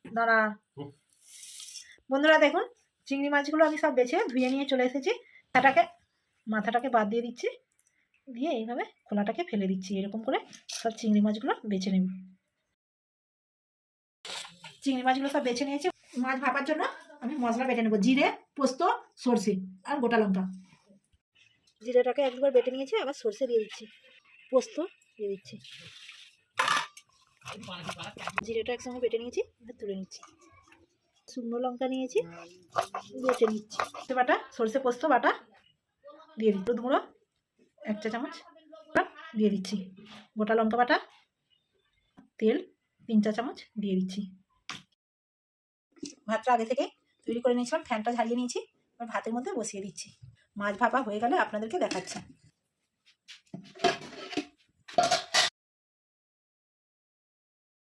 দাঁড়া বন্ধুরা, দেখুন চিংড়ি মাছগুলো আমি সব বেছে ধুয়ে নিয়ে চলে এসেছি। মাথাটাকে বাদ দিয়ে দিচ্ছি, দিয়ে এইভাবে খোলাটাকে ফেলে দিচ্ছি। এরকম করে সব চিংড়ি মাছগুলো বেছে নেব। চিংড়ি মাছগুলো সব বেছে নিয়েছি। মাছ ভাপার জন্য আমি মশলা বেটে নেবো। জিরে, পোস্ত, সর্ষে আর গোটা লঙ্কা। জিরেটাকে একবার বেটে নিয়েছি, আবার সর্ষে দিয়ে দিচ্ছি, পোস্ত দিয়ে দিচ্ছি। জিরেটা একসঙ্গে বেটে নিয়েছি, এবার তুলে নিচ্ছি। শুকনো লঙ্কা নিয়েছি, বেটে নিচ্ছি। বাটা সর্ষে পোস্ত বাটা দিয়ে দিচ্ছি। হলুদ গুঁড়ো 1 চা চামচ দিয়ে দিচ্ছি। গোটা লঙ্কা বাটা, তেল 3 চা চামচ দিয়ে দিচ্ছি। ভাতটা আগে থেকে তৈরি করে নিয়েছিলাম, ফ্যানটা ঝারিয়ে নিয়েছি। এবার ভাতের মধ্যে বসিয়ে দিচ্ছি। মাছ ভাপা হয়ে গেলে আপনাদেরকে দেখাচ্ছি।